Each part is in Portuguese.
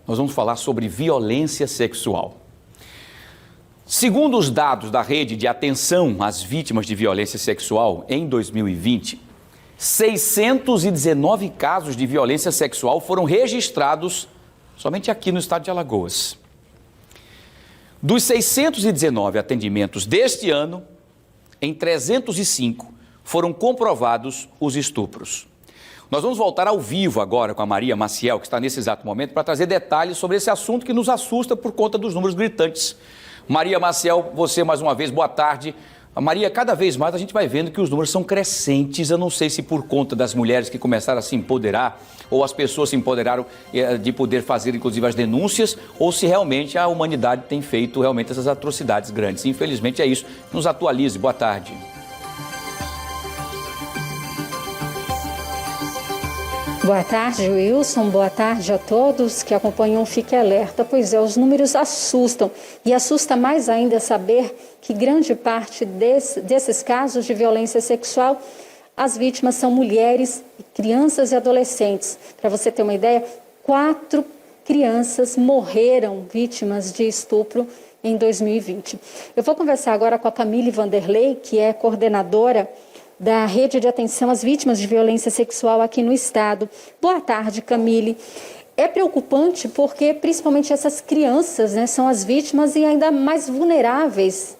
nós vamos falar sobre violência sexual. Segundo os dados da Rede de Atenção às Vítimas de Violência Sexual, em 2020, 619 casos de violência sexual foram registrados somente aqui no estado de Alagoas. Dos 619 atendimentos deste ano, em 305 foram comprovados os estupros. Nós vamos voltar ao vivo agora com a Maria Maciel, que está nesse exato momento, para trazer detalhes sobre esse assunto que nos assusta por conta dos números gritantes. Maria Maciel, você mais uma vez, boa tarde. Maria, cada vez mais a gente vai vendo que os números são crescentes. Eu não sei se por conta das mulheres que começaram a se empoderar, ou as pessoas se empoderaram de poder fazer, inclusive, as denúncias, ou se realmente a humanidade tem feito realmente essas atrocidades grandes. Infelizmente é isso. Nos atualize. Boa tarde. Boa tarde, Wilson. Boa tarde a todos que acompanham o Fique Alerta. Pois é, os números assustam. E assusta mais ainda saber que grande parte desses casos de violência sexual, as vítimas são mulheres, crianças e adolescentes. Para você ter uma ideia, 4 crianças morreram vítimas de estupro em 2020. Eu vou conversar agora com a Camille Vanderlei, que é coordenadora da Rede de Atenção às Vítimas de Violência Sexual aqui no estado. Boa tarde, Camille. É preocupante porque principalmente essas crianças, né, são as vítimas e ainda mais vulneráveis.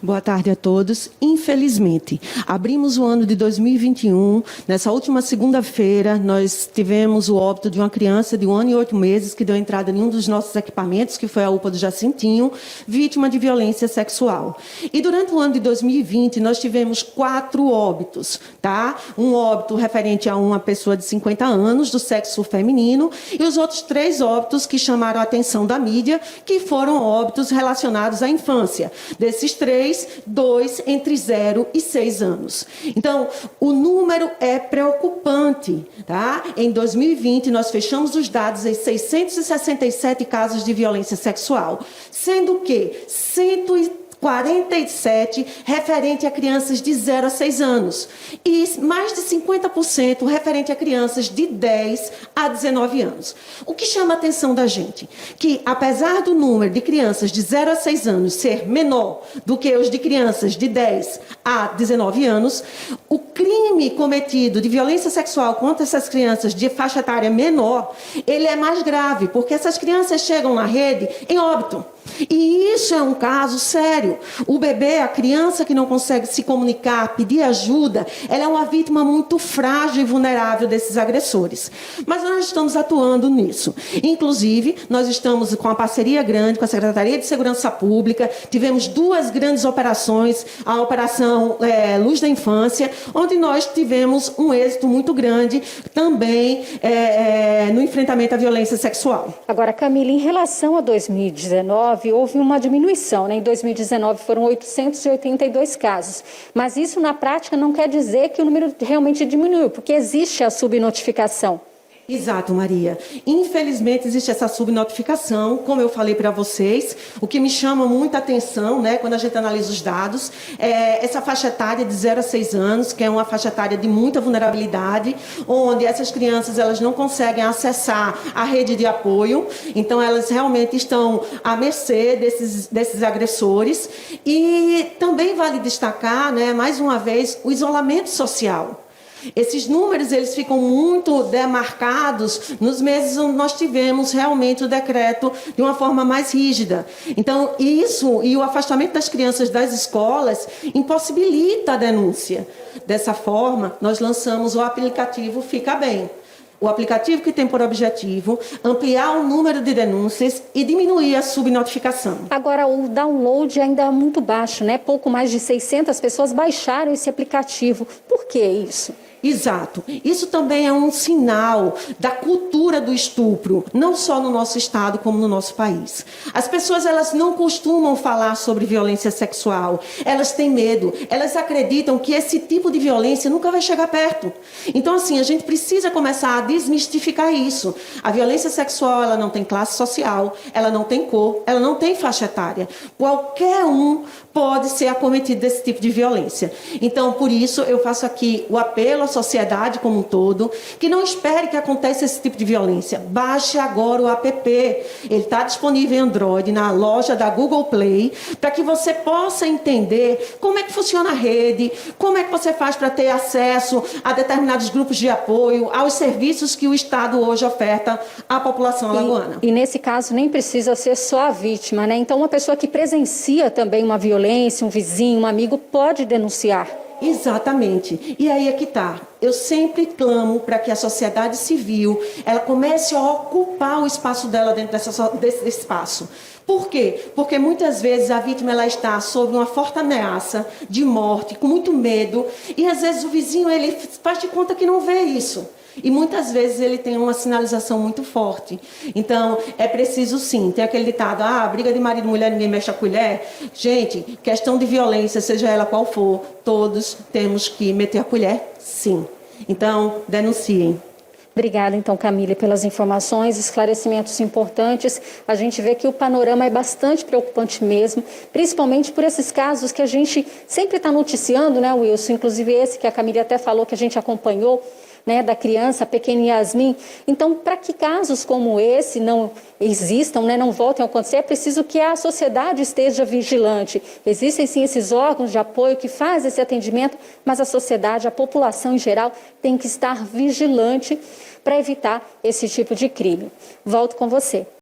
Boa tarde a todos. Infelizmente, abrimos o ano de 2021. Nessa última segunda-feira, nós tivemos o óbito de uma criança de 1 ano e 8 meses que deu entrada em um dos nossos equipamentos, que foi a UPA do Jacintinho, vítima de violência sexual. E durante o ano de 2020, nós tivemos 4 óbitos, tá? Um óbito referente a uma pessoa de 50 anos, do sexo feminino, e os outros 3 óbitos que chamaram a atenção da mídia, que foram óbitos relacionados à infância. Desses 3, 2 entre 0 e 6 anos. Então, o número é preocupante, tá? Em 2020, nós fechamos os dados em 667 casos de violência sexual, sendo que 147 referente a crianças de 0 a 6 anos e mais de 50% referente a crianças de 10 a 19 anos. O que chama a atenção da gente? Que, apesar do número de crianças de 0 a 6 anos ser menor do que os de crianças de 10 a 19 anos, o crime cometido de violência sexual contra essas crianças de faixa etária menor, ele é mais grave, porque essas crianças chegam na rede em óbito. E isso é um caso sério. O bebê, a criança que não consegue se comunicar, pedir ajuda, ela é uma vítima muito frágil e vulnerável desses agressores. Mas nós estamos atuando nisso. Inclusive, nós estamos com uma parceria grande com a Secretaria de Segurança Pública, tivemos 2 grandes operações, a Operação Luz da Infância, onde nós tivemos um êxito muito grande também no enfrentamento à violência sexual. Agora, Camille, em relação a 2019, houve uma diminuição, né? Em 2019 foram 882 casos, mas isso na prática não quer dizer que o número realmente diminuiu, porque existe a subnotificação. Exato, Maria. Infelizmente, existe essa subnotificação, como eu falei para vocês. O que me chama muita atenção, né, quando a gente analisa os dados, é essa faixa etária de 0 a 6 anos, que é uma faixa etária de muita vulnerabilidade, onde essas crianças elas não conseguem acessar a rede de apoio, então elas realmente estão à mercê desses agressores. E também vale destacar, né, mais uma vez, o isolamento social. Esses números eles ficam muito demarcados nos meses onde nós tivemos realmente o decreto de uma forma mais rígida. Então, isso e o afastamento das crianças das escolas impossibilita a denúncia. Dessa forma, nós lançamos o aplicativo Fica Bem. O aplicativo que tem por objetivo ampliar o número de denúncias e diminuir a subnotificação. Agora, o download ainda é muito baixo, né? Pouco mais de 600 pessoas baixaram esse aplicativo. Por que isso? Exato. Isso também é um sinal da cultura do estupro, não só no nosso estado, como no nosso país. As pessoas elas não costumam falar sobre violência sexual, elas têm medo, elas acreditam que esse tipo de violência nunca vai chegar perto. Então, assim, a gente precisa começar a desmistificar isso. A violência sexual, ela não tem classe social, ela não tem cor, ela não tem faixa etária. Qualquer um pode ser acometido desse tipo de violência. Então, por isso, eu faço aqui o apelo à sociedade como um todo, que não espere que aconteça esse tipo de violência. Baixe agora o app. Ele está disponível em Android, na loja da Google Play, para que você possa entender como é que funciona a rede, como é que você faz para ter acesso a determinados grupos de apoio, aos serviços que o Estado hoje oferta à população alagoana. E nesse caso, nem precisa ser só a vítima, né? Então, uma pessoa que presencia também uma violência, um vizinho, um amigo, pode denunciar. Exatamente. E aí é que está. Eu sempre clamo para que a sociedade civil ela comece a ocupar o espaço dela dentro desse espaço. Por quê? Porque muitas vezes a vítima ela está sob uma forte ameaça de morte, com muito medo, e às vezes o vizinho ele faz de conta que não vê isso. E muitas vezes ele tem uma sinalização muito forte. Então, é preciso sim, tem aquele ditado, briga de marido e mulher, ninguém mexe a colher. Gente, questão de violência, seja ela qual for, todos temos que meter a colher, sim. Então, denunciem. Obrigada, então, Camille, pelas informações, esclarecimentos importantes. A gente vê que o panorama é bastante preocupante mesmo, principalmente por esses casos que a gente sempre está noticiando, né, Wilson? Inclusive esse que a Camille até falou que a gente acompanhou, né, da criança, a pequena Yasmin. Então, para que casos como esse não existam, né, não voltem a acontecer, é preciso que a sociedade esteja vigilante. Existem sim esses órgãos de apoio que fazem esse atendimento, mas a sociedade, a população em geral, tem que estar vigilante para evitar esse tipo de crime. Volto com você.